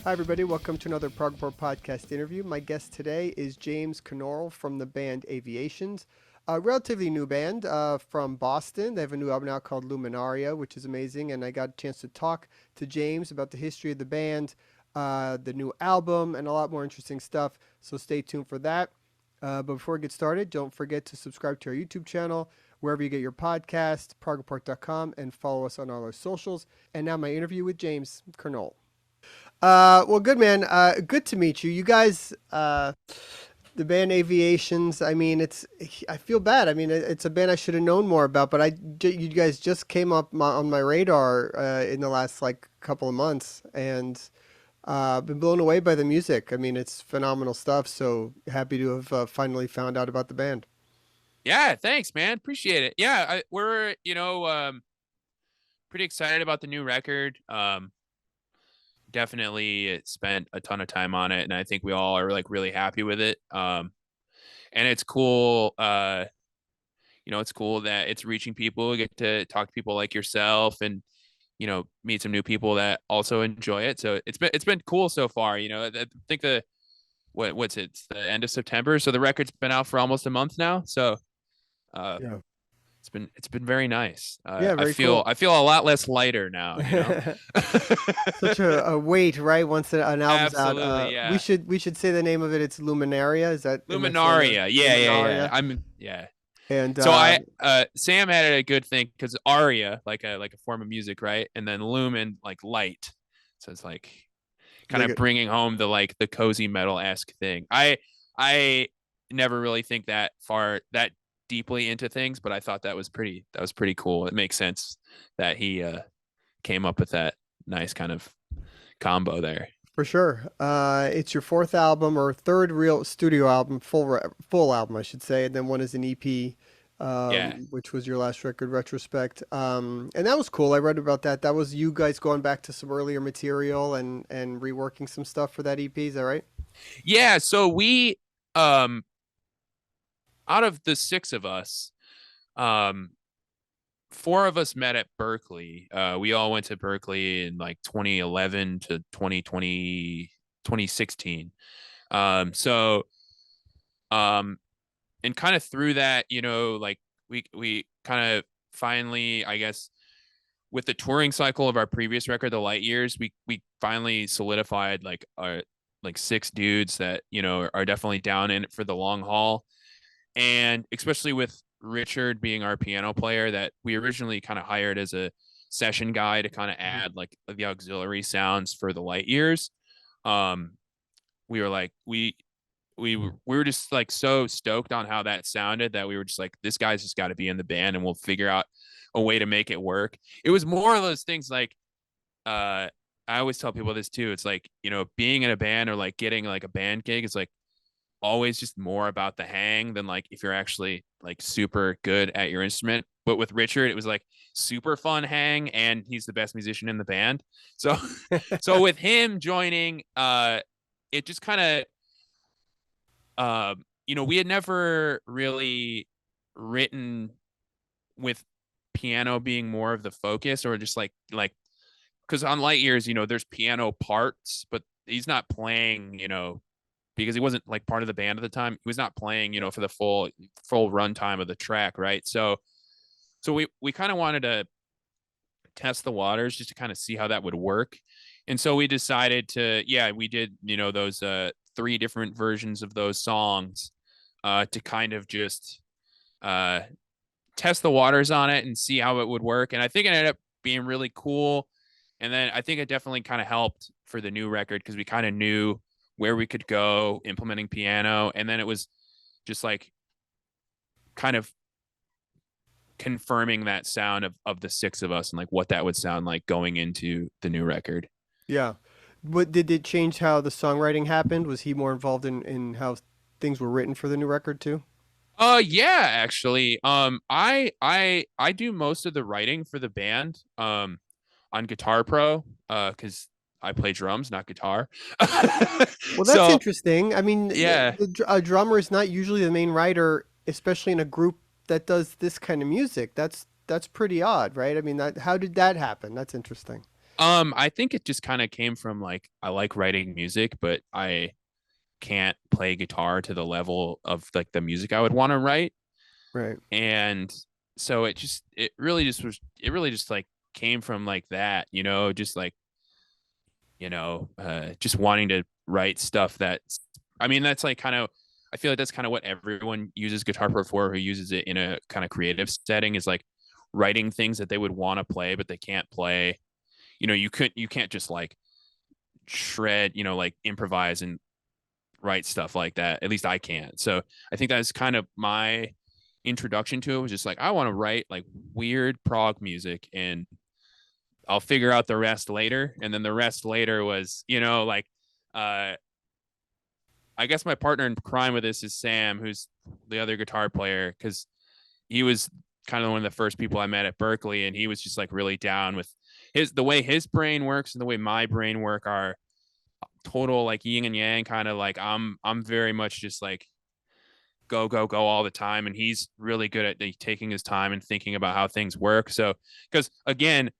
Hi, everybody. Welcome to another Prog podcast interview. My guest today is James Knoerl from the band Avaiations, a relatively new band from Boston. They have a new album out called Luminaria, which is amazing. And I got a chance to talk to James about the history of the band, the new album, and a lot more interesting stuff. So stay tuned for that. But before we get started, don't forget to subscribe to our YouTube channel, wherever you get your podcast, progreport.com, and follow us on all our socials. And now my interview with James Knoerl. Well, good, man. Good to meet you. You guys, the band Avaiations, I mean, I feel bad. I mean, it's a band I should have known more about, but you guys just came up on my radar, in the last, couple of months, and, been blown away by the music. I mean, it's phenomenal stuff. So happy to have, finally found out about the band. Yeah, thanks, man. Appreciate it. Yeah, we're, pretty excited about the new record. Definitely spent a ton of time on it, and I think we all are really happy with it. And it's cool. It's cool that it's reaching people. We get to talk to people like yourself, and meet some new people that also enjoy it. So it's been cool so far. I think what's it? It's the end of September, so the record's been out for almost a month now. So uh, Yeah. it's been very nice. Yeah, I very feel cool. I feel a lot less lighter now. Such a weight, right? Once an album's out, Absolutely, we yeah. should say the name of it. It's Luminaria. Am I saying that? Luminaria. Yeah. Luminaria. Yeah. And So I Sam had a good thing because aria, like a form of music, right? And then lumen, like light. So it's like kind they of get, bringing home the cozy metal-esque thing. I never really think that deeply into things, but I thought that was pretty cool. It makes sense that he came up with that nice kind of combo there. for sure. It's your fourth album or third real studio album, full album, I should say, and then one is an EP, Yeah. which was your last record, Retrospect. And that was cool. I read about that. That was you guys going back to some earlier material and reworking some stuff for that EP. Is that right? Yeah, so we out of the six of us, um four of us met at Berkeley. We all went to Berkeley in like 2011 to 2020, 2016. So and kind of through that, like we kind of finally, I guess, with the touring cycle of our previous record, the Light Years, we finally solidified like our like six dudes that are definitely down in it for the long haul, and especially with Richard being our piano player that we originally kind of hired as a session guy to kind of Mhm. add like the auxiliary sounds for the Light Years. Um, we were like we were just like so stoked on how that sounded that we were just like, this guy's just got to be in the band and we'll figure out a way to make it work. It was more of those things like I always tell people this too. It's like, being in a band or like getting like a band gig is like always just more about the hang than like if you're actually like super good at your instrument. But with Richard, it was like super fun hang, and he's the best musician in the band. So so with him joining, it just kind of we had never really written with piano being more of the focus, or just like because on Light Years, there's piano parts, but he's not playing, because he wasn't like part of the band at the time. He was not playing, for the full runtime of the track, right? So we kind of wanted to test the waters just to kind of see how that would work. And so we decided to, yeah, we did, those three different versions of those songs to kind of just uh test the waters on it and see how it would work. And I think it ended up being really cool. And then I think it definitely kind of helped for the new record because we kind of knew where we could go implementing piano. And then it was just like kind of confirming that sound of the six of us and like what that would sound like going into the new record. Yeah. What did it change how the songwriting happened? Was he more involved in how things were written for the new record too? Yeah, actually. I do most of the writing for the band on Guitar Pro cuz I play drums, not guitar. Well, that's So, interesting. I mean, yeah. a drummer is not usually the main writer, especially in a group that does this kind of music. That's pretty odd, right? I mean, how did that happen? That's interesting. I think it just kind of came from like I like writing music, but I can't play guitar to the level of like the music I would want to write. Right. And so it really just like came from like that, just like, just wanting to write stuff that's, I mean, that's like kind of, I feel like that's kind of what everyone uses Guitar Pro for, who uses it in a kind of creative setting, is like writing things that they would want to play, but they can't play. You can't just like shred, like improvise and write stuff like that. At least I can't. So I think that's kind of my introduction to it, was just like, I want to write like weird prog music and I'll figure out the rest later. And then the rest later was, like, uh, I guess my partner in crime with this is Sam, who's the other guitar player, because he was kind of one of the first people I met at Berkeley, and he was just like really down with the way his brain works and the way my brain work are total like yin and yang, kind of like I'm very much just like go go go all the time, and he's really good at like, taking his time and thinking about how things work. So because again,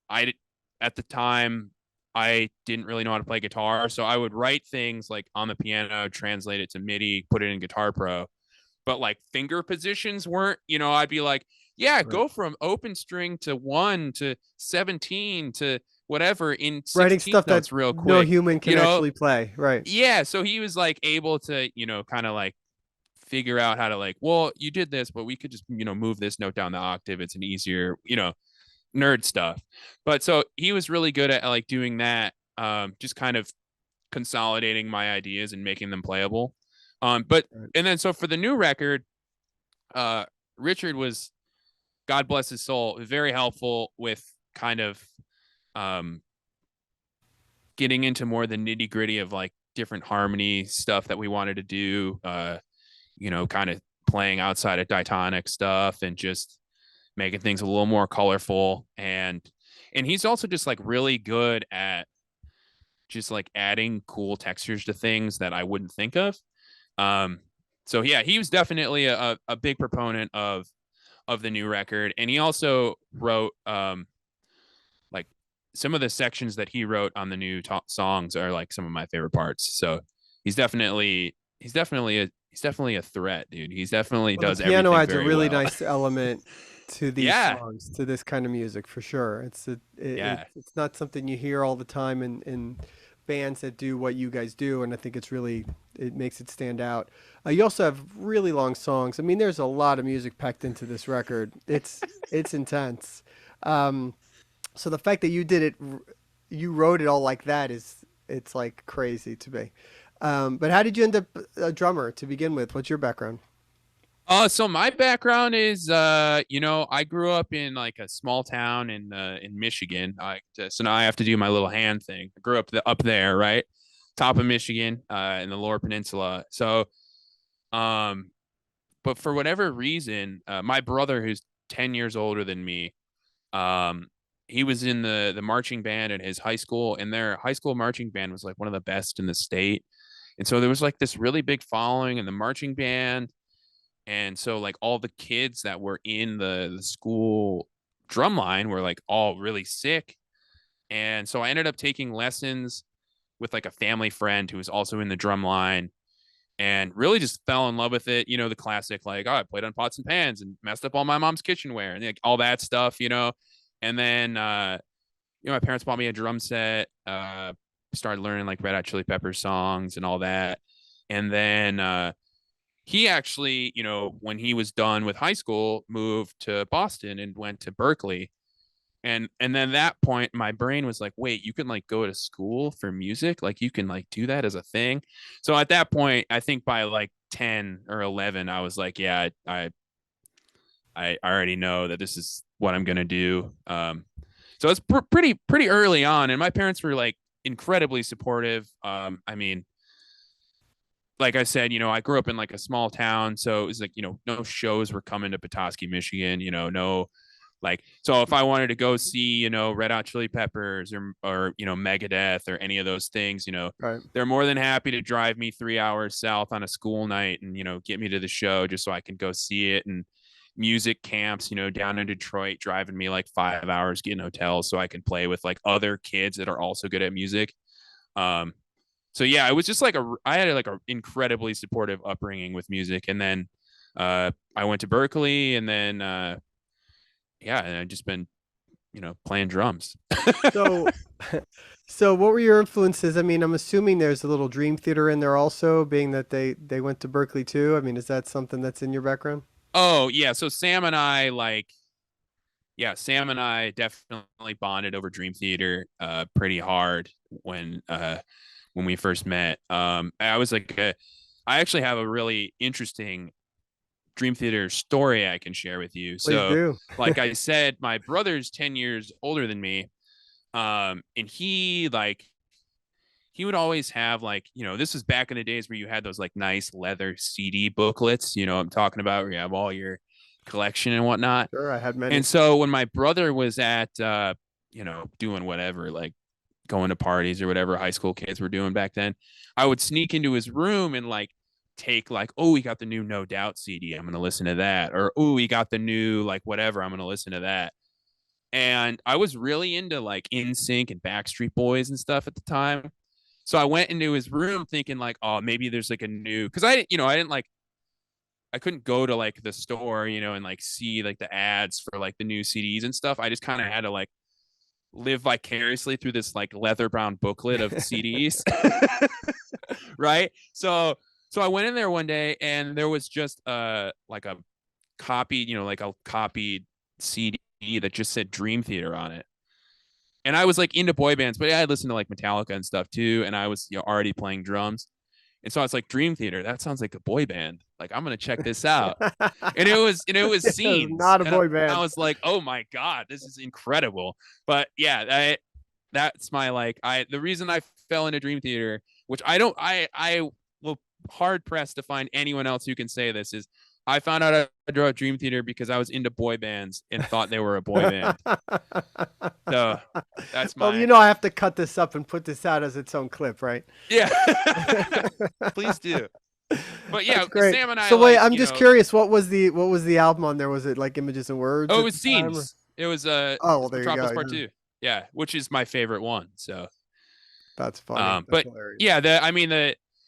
I at the time I didn't really know how to play guitar, so I would write things like on the piano, translate it to MIDI, put it in Guitar Pro, but like finger positions weren't, I'd be like, yeah, Right. go from open string to 1 to 17 to whatever in Writing 16th stuff that notes real no quick, human can actually play. Right. yeah, so he was like able to, kind of like figure out how to like, well, you did this, but we could just, move this note down the octave. It's an easier, nerd stuff. But so he was really good at like doing that, just kind of consolidating my ideas and making them playable. But Right. and then so for the new record, uh, Richard was, God bless his soul, very helpful with kind of um, getting into more the nitty gritty of like different harmony stuff that we wanted to do. Kind of playing outside of diatonic stuff and just making things a little more colorful. And he's also just like really good at just like adding cool textures to things that I wouldn't think of. Um, so yeah, he was definitely a big proponent of the new record, and he also wrote like some of the sections that he wrote on the new songs are like some of my favorite parts. So he's definitely a threat, dude. He's definitely Well, the does piano everything adds a very really well. nice element to these Yeah, songs, to this kind of music for sure. yeah. It's not something you hear all the time in bands that do what you guys do, and I think it makes it stand out. You also have really long songs. I mean, there's a lot of music packed into this record. It's intense. Um, so the fact that you wrote it all like that it's like crazy to me. But how did you end up a drummer to begin with? What's your background? So my background is, I grew up in like a small town in Michigan. So now I have to do my little hand thing. I grew up there, right, top of Michigan, in the Lower Peninsula. So, um, but for whatever reason, my brother, who's 10 years older than me, um, he was in the marching band at his high school, and their high school marching band was like one of the best in the state. And so there was like this really big following in the marching band, and so like all the kids that were in the school drum line were like all really sick. And so I ended up taking lessons with like a family friend who was also in the drum line, and really just fell in love with it. The classic, like, oh, I played on pots and pans and messed up all my mom's kitchenware and like all that stuff. And then, my parents bought me a drum set, started learning like Red Hot Chili Peppers songs and all that. And then, he actually, when he was done with high school, moved to Boston and went to Berkeley. And then that point, my brain was like, wait, you can like go to school for music? Like you can like do that as a thing. So at that point, I think by like 10 or 11, I was like, yeah, I already know that this is what I'm going to do. So it's pretty early on. And my parents were like incredibly supportive. I mean, like I said, I grew up in like a small town, so it was like, no shows were coming to Petoskey, Michigan, no, like, so if I wanted to go see, Red Hot Chili Peppers or, Megadeth or any of those things, Right. they're more than happy to drive me 3 hours south on a school night and, get me to the show just so I can go see it. music camps, down in Detroit, driving me like 5 hours, getting hotels so I can play with like other kids that are also good at music. Um, so yeah, it was just like I had like a incredibly supportive upbringing with music. And then I went to Berkeley, and then yeah, and I've just been, playing drums. So, so what were your influences? I mean, I'm assuming there's a little Dream Theater in there also, being that they went to Berkeley too. I mean, is that something that's in your background? Oh yeah, so Sam and I definitely bonded over Dream Theater pretty hard when we first met. I actually have a really interesting Dream Theater story I can share with you. Please So, do. like I said, my brother's 10 years older than me. And he would always have like, this was back in the days where you had those like nice leather CD booklets, I'm talking about, where you have all your collection and whatnot. Sure, I had And many. so when my brother was at doing whatever, like going to parties or whatever high school kids were doing back then, I would sneak into his room and like take like, oh, we got the new No Doubt CD, I'm going to listen to that. Or, oh, we got the new like whatever, I'm going to listen to that. And I was really into like NSYNC and Backstreet Boys and stuff at the time. So I went into his room thinking like, oh, maybe there's like a new, because I didn't like, I couldn't go to like the store, and like see like the ads for like the new CDs and stuff. I just kind of had to like live vicariously through this like leather bound booklet of CDs. Right. So I went in there one day, and there was just like a copied, like a copied CD that just said Dream Theater on it. And I was like into boy bands, but I listened to like Metallica and stuff too. And I was, already playing drums. And so I was like, Dream Theater, that sounds like a boy band. Like, I'm gonna check this out. And it was It was Scenes. not a And boy I band. was like, oh my God, this is incredible. But yeah, that's my like the reason I fell into Dream Theater, which I will hard pressed to find anyone else who can say this, is I found out I drove Dream Theater because I was into boy bands and thought they were a boy band. So that's Well, my I have to cut this up and put this out as its own clip, right? yeah. Please do. But yeah, That's great. Sam and I So wait, like, I'm just curious. What was the album on there? Was it like Images and Words oh, it at was the time? Or? Scenes. It was Oh, well, there you go. Metropolis Part Yeah. 2. Yeah, which is my favorite one. So That's funny. That's but hilarious.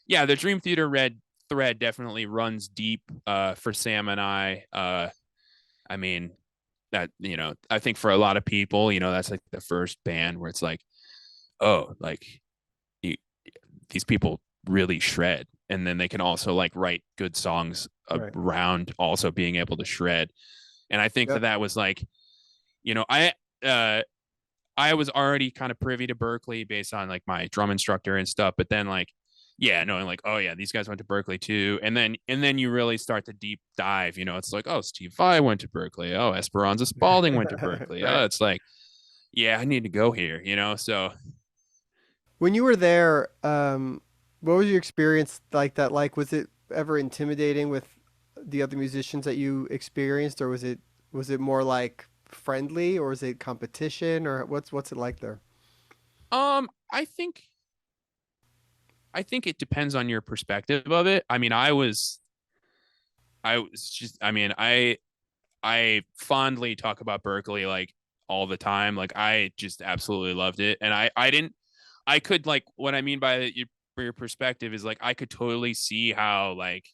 yeah, the Dream Theater red thread definitely runs deep for Sam and I. I mean, that, I think for a lot of people, that's like the first band where it's like, oh, like you, these people really shred, and then they can also like write good songs Right. around also being able to shred. And I think Yep. that was like, you know, I uh I was already kind of privy to Berkeley based on like my drum instructor and stuff, but then like, yeah, knowing like, oh yeah, these guys went to Berkeley too, and then you really start to deep dive. It's like, oh, Steve Vai went to Berkeley. Oh, Esperanza Spalding went to Berkeley. Right. Oh, it's like, yeah, I need to go here. So When you were there, what was your experience like that? Like, was it ever intimidating with the other musicians that you experienced, or was it more like friendly, or was it competition, or what's it like there? I think it depends on your perspective of it. I mean, I was just, I mean, I fondly talk about Berkeley like all the time. Like, I just absolutely loved it. And I didn't, I could like, what I mean by your perspective is like, I could totally see how like,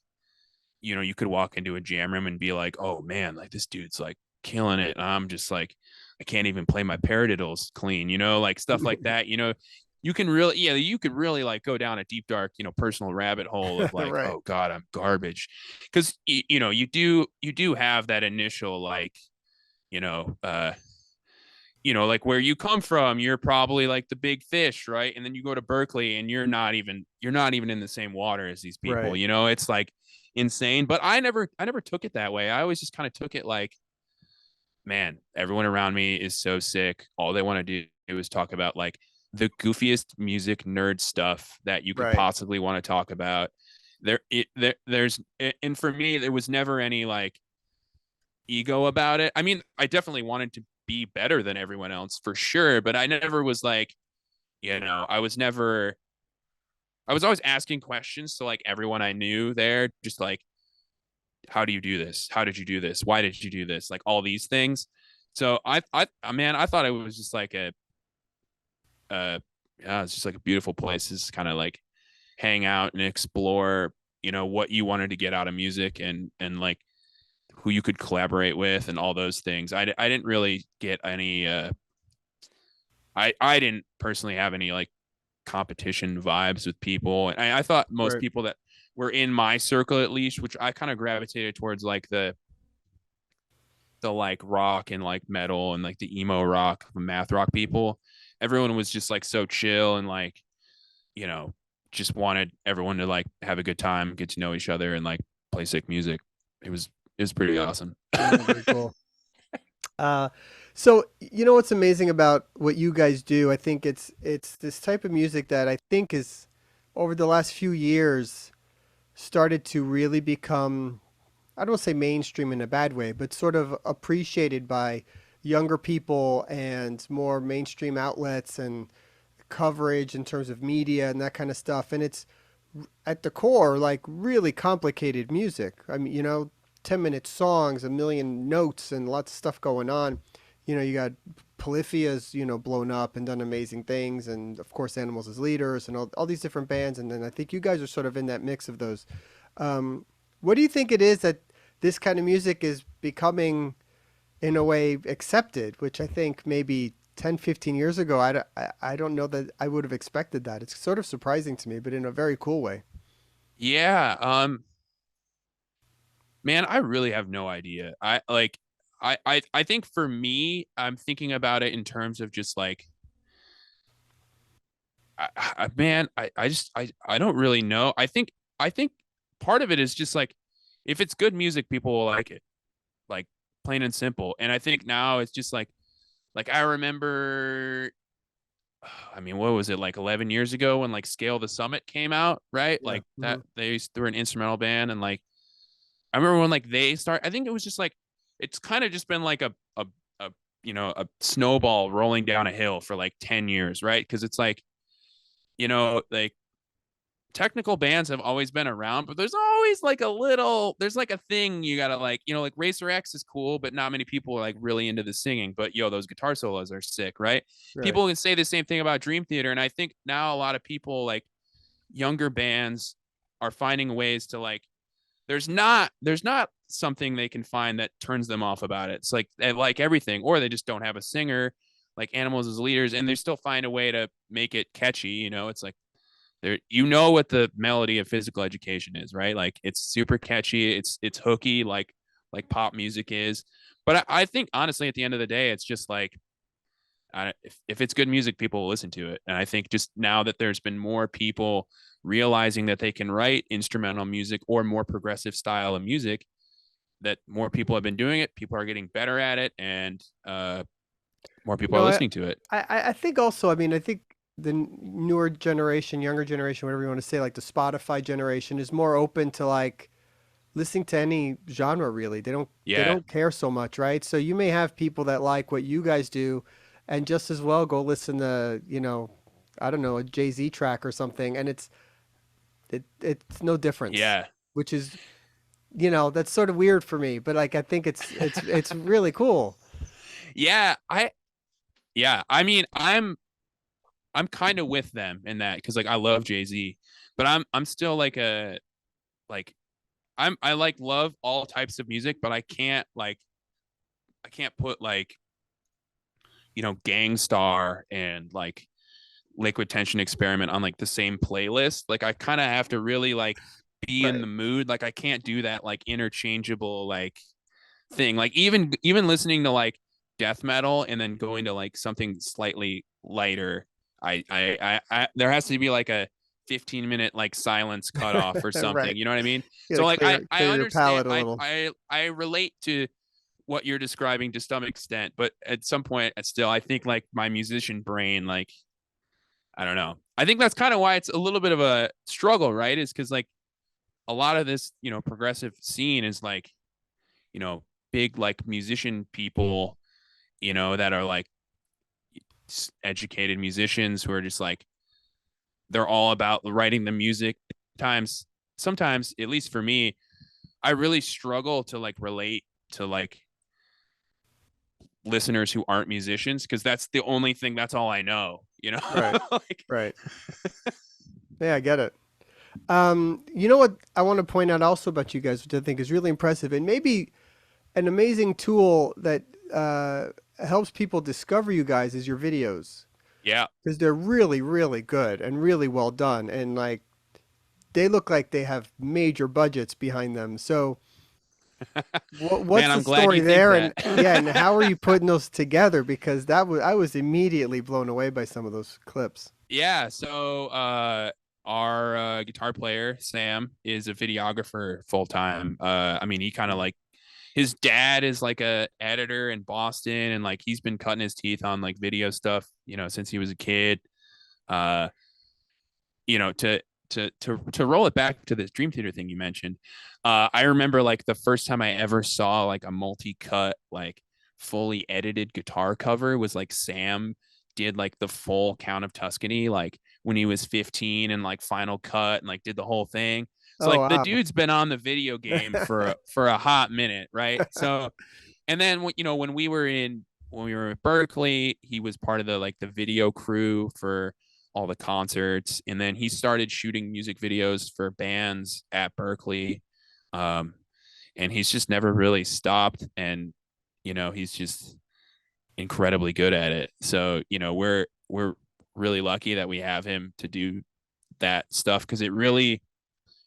you could walk into a jam room and be like, oh man, like this dude's like killing it. And I'm just like, I can't even play my paradiddles clean, like stuff like that. You can really, yeah, you could really like go down a deep, dark, personal rabbit hole of like, Right. oh God, I'm garbage. Cause you do have that initial like, you know, uh, like where you come from, you're probably like the big fish, right? And then you go to Berkeley and you're not even in the same water as these people. Right. It's like insane. But I never took it that way. I always just kind of took it like, man, everyone around me is so sick. All they want to do is talk about like the goofiest music nerd stuff that you could Right. possibly want to talk about. There's, and for me, there was never any like ego about it. I mean, I definitely wanted to be better than everyone else for sure, but I never was like, I was always asking questions to like everyone I knew there, just like, how do you do this? How did you do this? Why did you do this? Like all these things. So man, I thought it was just like yeah, it's just like a beautiful place. It's kind of like hang out and explore, what you wanted to get out of music and like who you could collaborate with and all those things. I didn't really get any, I didn't personally have any like competition vibes with people. And I thought most Right. people that were in my circle, at least, which I kind of gravitated towards like the like rock and like metal and like the emo rock, math rock people. Everyone was just like so chill and like, you know, just wanted everyone to like have a good time, get to know each other and like play sick music. It was pretty awesome. Yeah, very cool. Uh, so you know what's amazing about what you guys do? I think it's this type of music that I think is over the last few years started to really become, I don't say mainstream in a bad way, but sort of appreciated by younger people and more mainstream outlets and coverage in terms of media and that kind of stuff. And it's at the core like really complicated music. I mean, 10-minute songs, a million notes, and lots of stuff going on. You got Polyphia's, blown up and done amazing things, and of course Animals as Leaders and all these different bands. And then I think you guys are sort of in that mix of those. Um, what do you think it is that this kind of music is becoming in a way accepted, which I think maybe 10, 15 years ago, I don't know that I would have expected that. It's sort of surprising to me, but in a very cool way. Yeah. Man, I really have no idea. I think for me, I'm thinking about it in terms of just like, man, I don't really know. I think part of it is just like, if it's good music, people will like it, like plain and simple. And I think now it's just like I remember, I mean, what was it, like 11 years ago when like Scale the Summit came out, right? Yeah. Like Hmm. that they were an instrumental band, and like I remember when like they start. I think it was just like it's kind of just been like a a snowball rolling down a hill for like 10 years, right? Because it's like, like technical bands have always been around, but there's always like there's like a thing you gotta like, like Racer X is cool, but not many people are like really into the singing. But those guitar solos are sick, right? Right. People can say the same thing about Dream Theater, and I think now a lot of people like younger bands are finding ways to like there's not something they can find that turns them off about it. It's like they like everything, or they just don't have a singer like Animals as Leaders, and they still find a way to make it catchy. It's like there, what the melody of Physical Education is, right? Like it's super catchy, it's hooky, like pop music is. But I think honestly, at the end of the day, it's just like if it's good music, people will listen to it. And I think just now that there's been more people realizing that they can write instrumental music or more progressive style of music, that more people have been doing it. People are getting better at it, and more You people are know, I, listening to it. I think also, I mean, I think the newer generation, younger generation, whatever you want to say, like the Spotify generation, is more open to like listening to any genre really. They Yeah, don't care so much, right? So you may have people that like what you guys do and just as well go listen to, I don't know, a Jay-Z track or something, and it's no difference, yeah, which is, that's sort of weird for me, but like I think it's really cool. yeah. I mean, I'm kind of with them in that because like I love Jay-Z, but I'm still like a like I like love all types of music, but I can't put like Gangstar and like Liquid Tension Experiment on like the same playlist. Like I kind of have to really like be in Right. the mood. Like I can't do that like interchangeable like thing. Like even listening to like death metal and then going to like something slightly lighter. There has to be like a 15-minute like silence cutoff or something. Right. You know what I mean? You So gotta like I clear I your understand. palate a little. I relate to what you're describing to some extent, but at some point, still, I think like my musician brain, like I don't know. I think that's kind of why it's a little bit of a struggle, right? Is because like a lot of this, progressive scene is like, you know, big like musician people, that are like educated musicians who are just like they're all about writing the music. Sometimes, at least for me, I really struggle to like relate to like listeners who aren't musicians because that's the only thing, that's all I know, you know. Right. Like Right. Yeah, I get it. You know what I want to point out also about you guys, which I think is really impressive and maybe an amazing tool that helps people discover you guys is your videos yeah. because they're really, really good and really well done. And like they look like they have major budgets behind them. So Man, what's the I'm glad story you think there? that. And yeah, and how are you putting those together? Because I was immediately blown away by some of those clips. Yeah, so our guitar player Sam is a videographer full time. I mean, he kind of like, his dad is like a editor in Boston, and like he's been cutting his teeth on like video stuff, you know, since he was a kid. Uh, you know, to roll it back to this Dream Theater thing you mentioned, I remember like the first time I ever saw like a multi-cut, like fully edited guitar cover was like Sam did like the full Count of Tuscany, like when he was 15 and like Final Cut and like did the whole thing. So Oh like the wow. dude's been on the video game for a hot minute, right? So, and then you know, when we were at Berkeley, he was part of the like the video crew for all the concerts, and then he started shooting music videos for bands at Berkeley. Um, and he's just never really stopped, and you know, he's just incredibly good at it. So, you know, we're really lucky that we have him to do that stuff because it really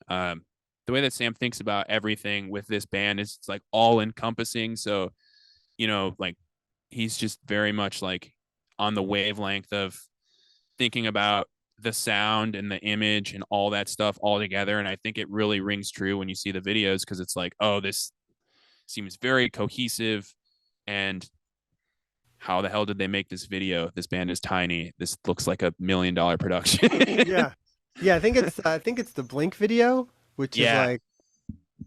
the way that Sam thinks about everything with this band is it's like all encompassing. So, you know, like he's just very much like on the wavelength of thinking about the sound and the image and all that stuff all together. And I think it really rings true when you see the videos because it's like, oh, this seems very cohesive. And how the hell did they make this video? This band is tiny. This looks like $1 million production. Yeah. Yeah, I think it's the Blink video, which is Yeah. like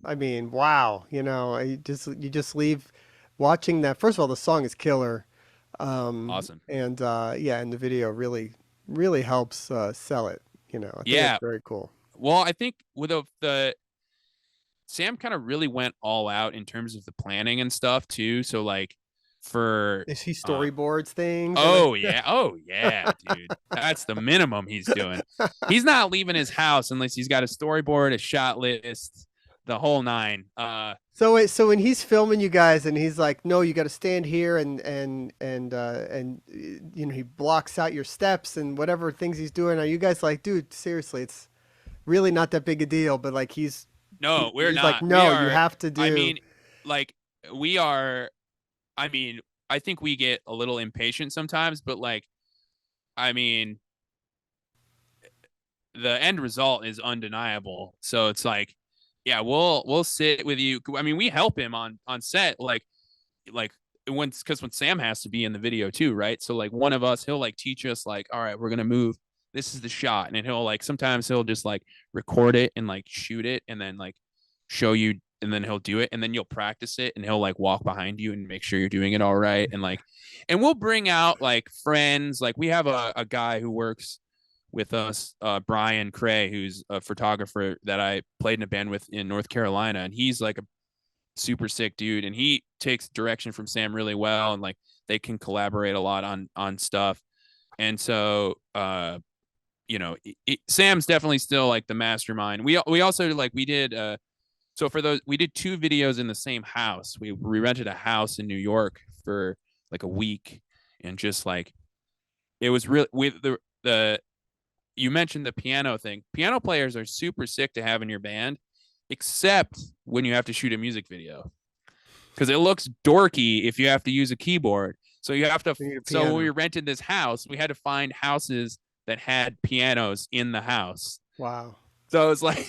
I mean, wow, you just leave watching that. First of all, the song is killer. Awesome. And yeah, and the video really helps sell it, I think that's Yeah. very cool. Well, I think with the Sam kind of really went all out in terms of the planning and stuff too. So like for Is he uh storyboards things and oh yeah, dude. That's the minimum he's doing. He's not leaving his house unless he's got a storyboard, a shot list, the whole nine. so when he's filming you guys and he's like, "No, you got to stand here," and he blocks out your steps and whatever things he's doing, are you guys like, "Dude, seriously, it's really not that big a deal," but like No, we're he's like, not. We "No, you are, have to I do." mean, like we are, I mean, I think we get a little impatient sometimes, but like, I mean, the end result is undeniable. So it's like, yeah, we'll sit with you. I mean, we help him on set, like when Sam has to be in the video too, right? So like one of us, he'll like teach us like, all right, we're gonna move. This is the shot, and then he'll like sometimes he'll just like record it and like shoot it, and then like show you, and then he'll do it, and then you'll practice it, and he'll like walk behind you and make sure you're doing it all right, and like, and we'll bring out like friends. Like we have a guy who works with us, Brian Cray, who's a photographer that I played in a band with in North Carolina, and he's like a super sick dude, and he takes direction from Sam really well, and like they can collaborate a lot on stuff. And so you know, Sam's definitely still like the mastermind. We also like we did so for those, we did 2 videos in the same house. We rented a house in New York for like a week, and just like it was really with the you mentioned the piano thing. Piano players are super sick to have in your band, except when you have to shoot a music video because it looks dorky if you have to use a keyboard. So you have to. We need a So when piano. we rented this house, we had to find houses that had pianos in the house. Wow. So it's like,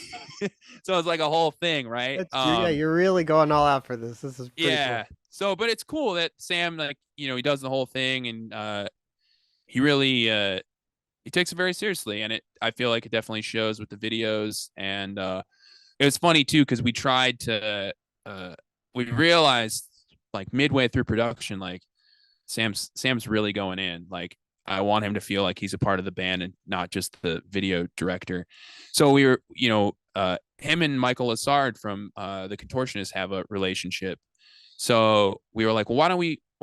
so it's like a whole thing, right? Yeah, you're really going all out for this. This is pretty cool. Yeah. So, but it's cool that Sam, like, you know, he does the whole thing, and he really he takes it very seriously, and I feel like it definitely shows with the videos. And it was funny too because we tried to we realized like midway through production, like Sam's really going in. Like I want him to feel like he's a part of the band and not just the video director. So we were, him and Michael Lassard from the Contortionists have a relationship. So we were like, well, why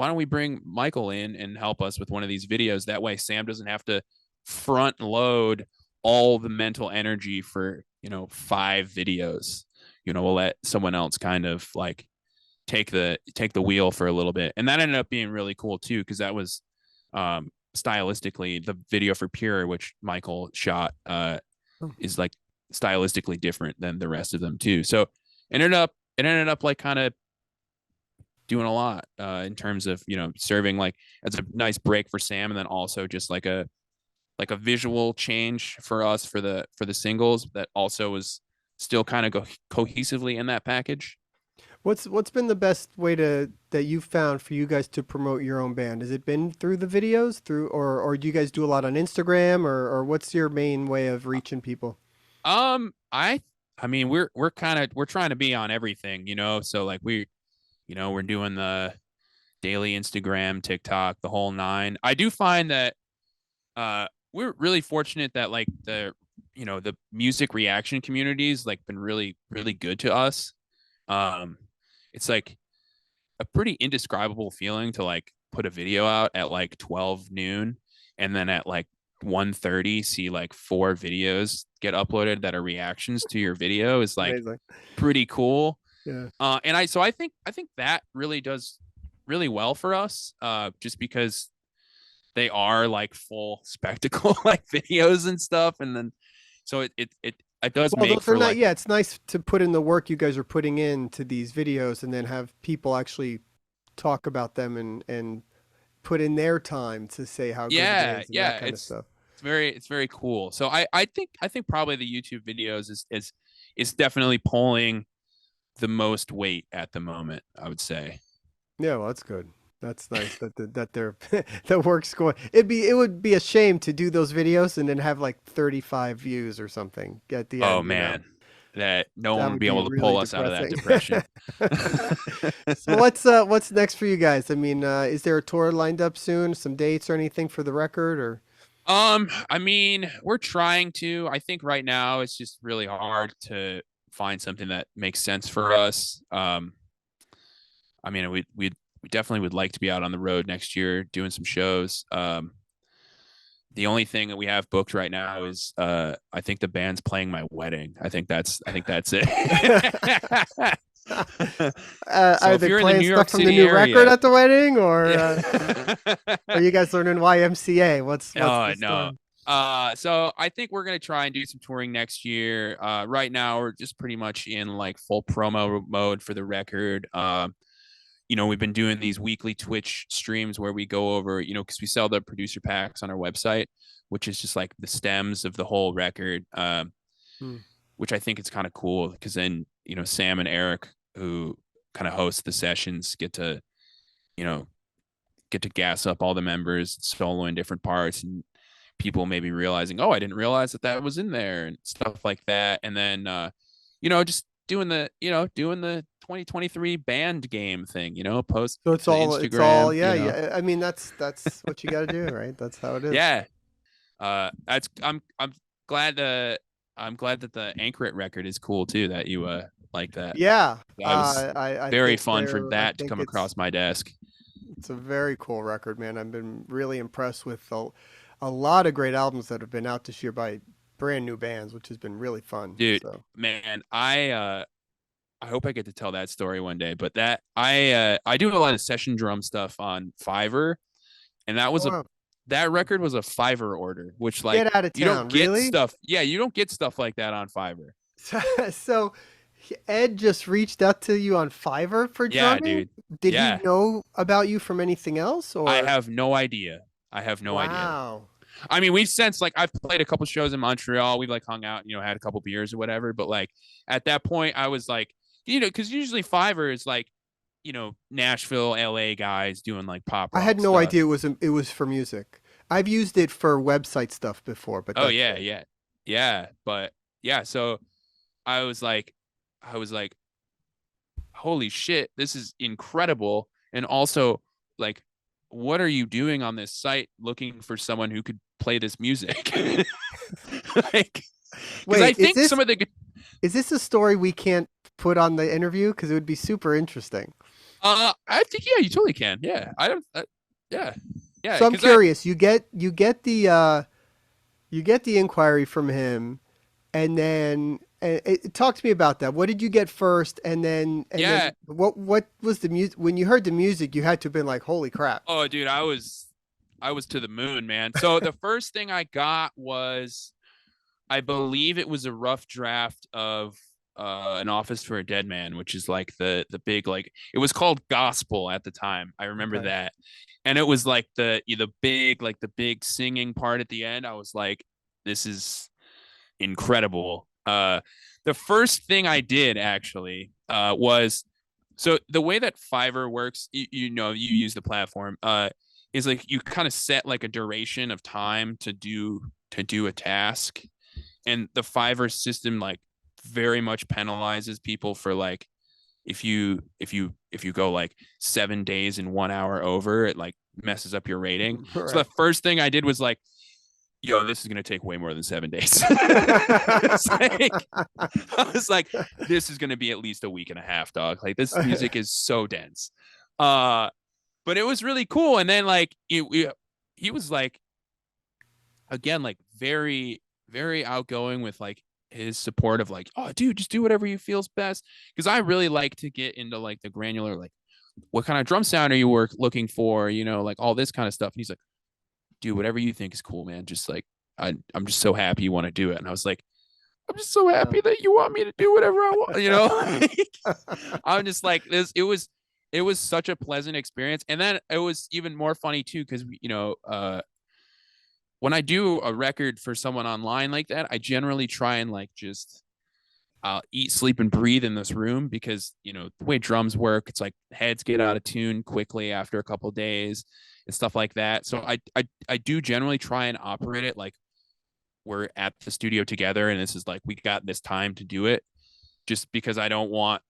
don't we bring Michael in and help us with one of these videos? That way Sam doesn't have to front load all the mental energy for, 5 videos. We'll let someone else kind of like take the wheel for a little bit. And that ended up being really cool too, because that was stylistically the video for Pure, which Michael shot, is like stylistically different than the rest of them too. So it ended up like kind of doing a lot in terms of serving like as a nice break for Sam, and then also just like a visual change for us for the singles that also was still kind of cohesively in that package. What's been the best way that you've found for you guys to promote your own band? Has it been through the videos, or do you guys do a lot on Instagram, or what's your main way of reaching people? I mean we're trying to be on everything, so like we're doing the daily Instagram, TikTok, the whole nine. I do find that we're really fortunate that like the music reaction community's like been really really good to us. It's like a pretty indescribable feeling to like put a video out at like 12 noon and then at like 1:30 see like 4 videos get uploaded that are reactions to your video is like Amazing. pretty cool. Yeah. And I think that really does really well for us, just because they are like full spectacle like videos and stuff, and then so it does Well, make those are for not. like Yeah, it's nice to put in the work you guys are putting into these videos, and then have people actually talk about them and put in their time to say how good it yeah is and that yeah kind of stuff. it's very cool. So I think probably the YouTube videos is definitely pulling the most weight at the moment, I would say. Yeah, well, that's good. That's nice that they're the work's going. It would be a shame to do those videos and then have like 35 views or something at the Oh end. man, that no one That would would be be able to really pull us out of that depressing. depression. So what's next for you guys? I mean, is there a tour lined up soon? Some dates or anything for the record or? I mean, we're trying to. I think right now it's just really hard to find something that makes sense for us. I mean, we definitely would like to be out on the road next year doing some shows. The only thing that we have booked right now is I think the band's playing my wedding. I think that's it. So Are if they you're in the playing New stuff York from the City new record area, at the wedding, or yeah. are you guys learning YMCA? What's Oh the no. story? So I think we're gonna try and do some touring next year. Right now we're just pretty much in like full promo mode for the record. We've been doing these weekly Twitch streams where we go over, because we sell the producer packs on our website, which is just like the stems of the whole record, Hmm. which I think is kind of cool because then, Sam and Eric, who kind of host the sessions, you know, get to gas up all the members, solo in different parts, and people maybe realizing, oh, I didn't realize that was in there and stuff like that. And then, just doing the 2023 band game thing, post So it's to all Instagram, yeah, yeah. I mean, that's what you got to do, right? That's how it is. yeah. That's glad the I'm glad that the Anchoret record is cool too, that you like that. Yeah, That was I very think fun for I that to think come across my desk. it's a very cool record, man. I've been really impressed with a lot of great albums that have been out this year by brand new bands, which has been really fun. Dude, So, man, I hope I get to tell that story one day. But that I do a lot of session drum stuff on Fiverr, and oh, wow. that record was a Fiverr order, which like Get out of you don't town, get really? stuff. Yeah, you don't get stuff like that on Fiverr. So Ed just reached out to you on Fiverr for Yeah, drumming? dude. Did he Yeah, know about you from anything else I or? have no idea. I have no idea. Wow. I mean, we've since like I've played a couple shows in Montreal. We've like hung out, had a couple beers or whatever. But like at that point, I was like, because usually Fiverr is like, Nashville, LA guys doing like pop I had rock no stuff. idea it was for music. I've used it for website stuff before, but Oh that's yeah, it. yeah, yeah. But yeah, so I was like, holy shit, this is incredible. And also like, what are you doing on this site looking for someone who could play this music? Like, because I Wait, think some of the is this a story we can't put on the interview? Because it would be super interesting. I think yeah, you totally can. Yeah, I don't. Yeah, yeah, So I'm because I curious. You get the inquiry from him, and then talk to me about that. What did you get first, and yeah. then what was the music? When you heard the music, you had to have been like, "Holy crap!" Oh, dude, I was to the moon, man. So the first thing I got was, I believe it was a rough draft of an Office for a Dead Man, which is like the big, like, it was called Gospel at the time. I remember Okay. that. And it was like the big singing part at the end. I was like, this is incredible. The first thing I did actually was, so the way that Fiverr works, you use the platform, is like you kind of set like a duration of time to do a task, and the Fiverr system like very much penalizes people for like, if you go like 7 days and 1 hour over, it like messes up your rating. So the Right. first thing I did was like, yo, this is gonna take way more than 7 days. It's like, I was like, this is gonna be at least a week and a half, dog. Like, this music is so dense. Uh, but it was really cool. And then like he was like, again, like very, very outgoing with like his support of like, oh dude, just do whatever you feels best. Because I really like to get into like the granular, like, what kind of drum sound are you looking for, like all this kind of stuff. And he's like, do whatever you think is cool, man. Just like, I'm just so happy you want to do it. And I was like, I'm just so happy that you want me to do whatever I want. I'm just like this. It was such a pleasant experience. And then it was even more funny too, because when I do a record for someone online like that, I generally try and like just eat, sleep, and breathe in this room, because the way drums work, it's like heads get out of tune quickly after a couple of days and stuff like that. So I do generally try and operate it like we're at the studio together, and this is like, we got this time to do it. Just because I don't want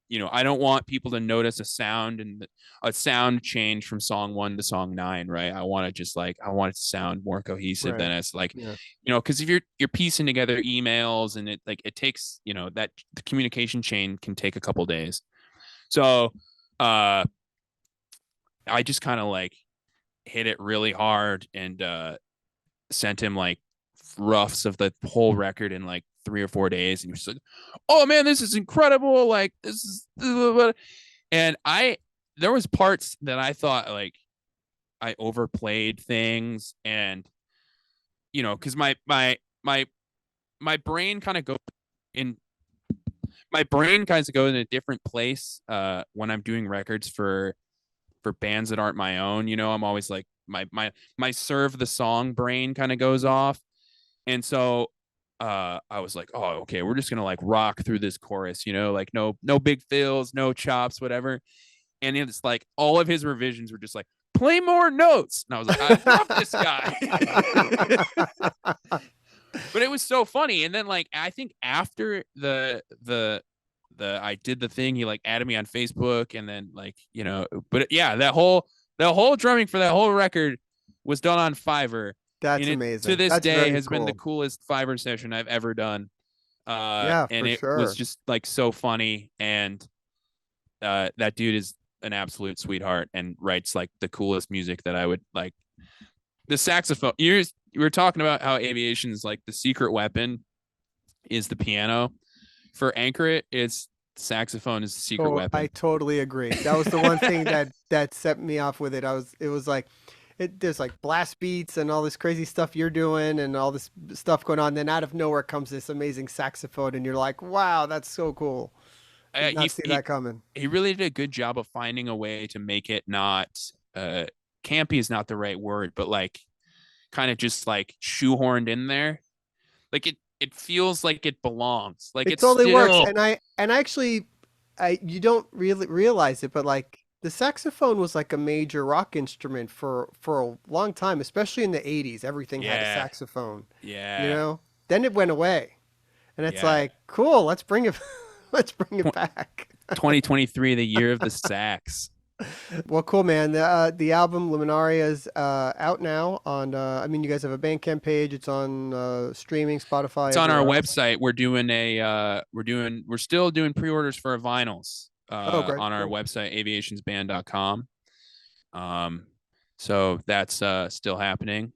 people to notice a sound change from song 1 to song 9, right? I want it to sound more cohesive than Right. it's like, Yeah. because if you're piecing together emails, and it takes, that the communication chain can take a couple days. So uh I just kind of like hit it really hard, and sent him like roughs of the whole record in like 3 or 4 days, and he was like, oh man, this is incredible, like this is. And there was parts that I thought like I overplayed things, and because my brain kind of in goes in a different place when I'm doing records for bands that aren't my own. I'm always like, my serve the song brain kind of goes off. And so I was like, oh, okay, we're just gonna like rock through this chorus, like no big fills, no chops, whatever. And it's like all of his revisions were just like, play more notes. And I was like, I love this guy. But it was so funny. And then like, I think after I did the thing, he like added me on Facebook, and then like, but yeah, that whole drumming for that whole record was done on Fiverr. That's And it, to amazing. this That's day, very has been the cool. coolest Fiverr session I've ever done. Yeah, And for it was sure. just like so funny. And that dude is an absolute sweetheart and writes like the coolest music that I would like. The saxophone. You were talking about how Avaiations, like the secret weapon is the piano. For Anchoret, it's saxophone is the secret I weapon. totally agree. That was the one thing that set me off with it. It was like there's like blast beats and all this crazy stuff you're doing and all this stuff going on. Then out of nowhere comes this amazing saxophone, and you're like, wow, that's so cool. Did He not see he that coming. he really did a good job of finding a way to make it not campy is not the right word, but like kind of just like shoehorned in there. Like it feels like it belongs. Like It it's totally works. still. And actually, you don't really realize it, but like the saxophone was like a major rock instrument for a long time, especially in the 80s. Everything had a Yeah, saxophone, you yeah, know? Then it went away. And it's yeah. like, cool, let's bring it let's bring it back. 2023, the year of the sax. Well, cool, man. The album Luminaria is out now on. I mean, you guys have a Bandcamp page. It's on streaming, Spotify, It's on our everywhere else. website. We're still doing pre-orders for vinyls Oh, great, on our cool. website, aviationsband.com. So that's still happening.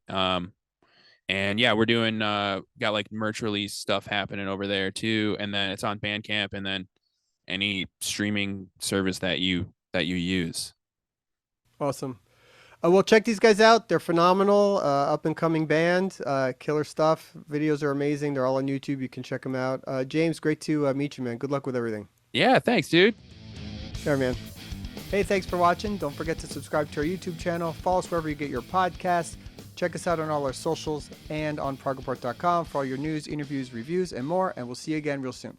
And yeah, we're doing got like merch release stuff happening over there too. And then it's on Bandcamp and then any streaming service that you use. Awesome. Well, check these guys out. They're phenomenal. Up and coming band. Killer stuff. Videos are amazing. They're all on YouTube. You can check them out. James, great to meet you, man. Good luck with everything. Yeah, thanks, dude. Sure, man. Hey, thanks for watching. Don't forget to subscribe to our YouTube channel. Follow us wherever you get your podcasts. Check us out on all our socials and on progreport.com for all your news, interviews, reviews, and more. And we'll see you again real soon.